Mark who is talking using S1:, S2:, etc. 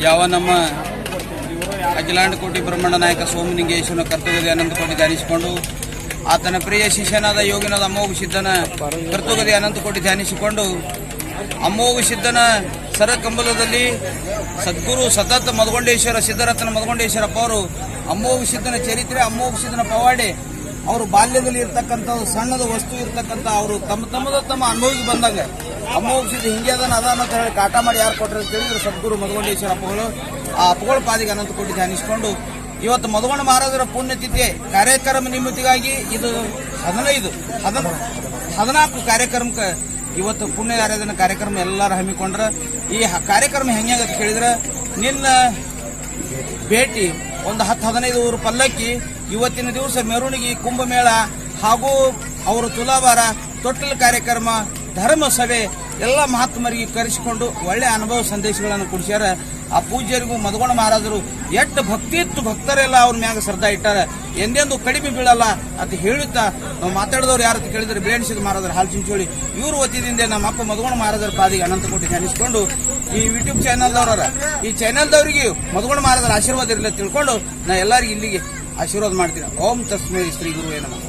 S1: ಯಾವ ನಮ್ಮ ಅಖಿಲಾಂಡ ಕೋಟಿ ಬ್ರಹ್ಮಾಂಡ ನಾಯಕ ಸೋಮಲಿಂಗೇಶ್ವರನ ಕರ್ತವ್ಯದ ಅನಂತ ಕೋಟಿ ಧ್ಯಾನಿಸಿಕೊಂಡು ಆತನ ಪ್ರಿಯ ಶಿಷ್ಯನಾದ ಯೋಗಿನಾದ ಅಮೋಘ ಸಿದ್ಧನ ಕರ್ತವ್ಯದ ಅನಂತ ಕೋಟಿ ಧ್ಯಾನಿಸಿಕೊಂಡು ಅಮೋಘ ಸಿದ್ಧನ ಸರಕಂಬಲದಲ್ಲಿ ಸದ್ಗುರು ಸತತ ಮದಗೊಂಡೇಶ್ವರ ಸಿದ್ಧರತ್ನ ಮದಗೊಂಡೇಶ್ವರಪ್ಪ ಅವರು ಅಮೋಘ ಸಿದ್ಧನ ಚರಿತ್ರೆ, ಅಮೋಘ ಸಿದ್ಧನ ಪವಾಡೆ, ಅವರು ಬಾಲ್ಯದಲ್ಲಿ ಇರ್ತಕ್ಕಂಥ ಸಣ್ಣದ ವಸ್ತು ಇರ್ತಕ್ಕಂಥ ಅವರು ತಮ್ಮ ಅನುಭವಿಗೆ ಬಂದಾಗ ಅಮೋಘ ಸಿದ್ಧ ಹಿಂಗೆ ಅದಾನ ಅಂತ ಹೇಳಿ ಕಾಟ ಮಾಡಿ ಯಾರು ಕೊಟ್ಟರೆ ತಿಳಿದ್ರೆ ಸದ್ಗುರು ಮದಗೊಂಡೇಶ್ವರಪ್ಪಗಳು ಆ ಅಪ್ಪಗಳ ಪಾದಿಗೆ ಅನಂತ ಕೋಟಿ ಧ್ಯಾನಿಸಿಕೊಂಡು ಇವತ್ತು ಮದಗೊಂಡ ಮಹಾರಾಜರ ಪುಣ್ಯತಿಥಿ ಕಾರ್ಯಕ್ರಮ ನಿಮಿತ್ತಿಗಾಗಿ ಇದು 14 ಕಾರ್ಯಕ್ರಮಕ್ಕೆ ಇವತ್ತು ಪುಣ್ಯ ಆರಾಧನಾ ಕಾರ್ಯಕ್ರಮ ಎಲ್ಲರೂ ಹಮ್ಮಿಕೊಂಡ್ರ. ಈ ಕಾರ್ಯಕ್ರಮ ಹೆಂಗಾಗತ್ತೆ ಕೇಳಿದ್ರೆ ನಿನ್ನ ಭೇಟಿ ಒಂದು 10-15 ಊರು ಪಲ್ಲಕ್ಕಿ, ಇವತ್ತಿನ ದಿವಸ ಮೆರವಣಿಗೆ, ಕುಂಭಮೇಳ ಹಾಗೂ ಅವರು ತುಲಾಭಾರ, ತೊಟ್ಟಲ ಕಾರ್ಯಕ್ರಮ, ಧರ್ಮ ಸಭೆ ಎಲ್ಲ ಮಹಾತ್ಮರಿಗೆ ಕರೆಸಿಕೊಂಡು ಒಳ್ಳೆ ಅನುಭವ ಸಂದೇಶಗಳನ್ನು ಕೊಡಿಸ್ಯಾರ. ಆ ಪೂಜ್ಯರಿಗೂ ಮದಗೊಂಡ ಮಹಾರಾಜರು ಎಷ್ಟು ಭಕ್ತಿ ಇತ್ತು, ಭಕ್ತರೆಲ್ಲ ಅವ್ರ ಮ್ಯಾಗ ಶ್ರದ್ಧಾ ಇಟ್ಟಾರ, ಎಂದೆಂದು ಕಡಿಮೆ ಬೀಳಲ್ಲ ಅಂತ ಹೇಳುತ್ತಾ ನಾವು ಮಾತಾಡಿದವ್ರು ಯಾರು ಕೇಳಿದ್ರೆ ಬೇಣಿಸಿದ ಮಹಾರಾಜರ ಹಾಲು ಚಿಂಚೋಳಿ ಇವ್ರ ವತಿಯಿಂದ ನಮ್ಮ ಅಪ್ಪ ಮದಗೊಂಡ ಮಹಾರಾಜರ ಪಾದಿಗೆ ಅನಂತ ಕೋಟಿ ಧ್ಯಾನಿಸಿಕೊಂಡು ಈ ಯೂಟ್ಯೂಬ್ ಚಾನೆಲ್ದವ್ರ ಈ ಚಾನೆಲ್ದವರಿಗೆ ಮದಗೊಂಡ ಮಹಾರಾಜರ ಆಶೀರ್ವಾದ ಇರಲಿ ತಿಳ್ಕೊಂಡು ನಾ ಎಲ್ಲರಿಗೂ ಇಲ್ಲಿಗೆ ಆಶೀರ್ವಾದ ಮಾಡ್ತೀನಿ. ಓಂ ತಸ್ಮೈ ಶ್ರೀ ಗುರುವೇ ನಮಃ.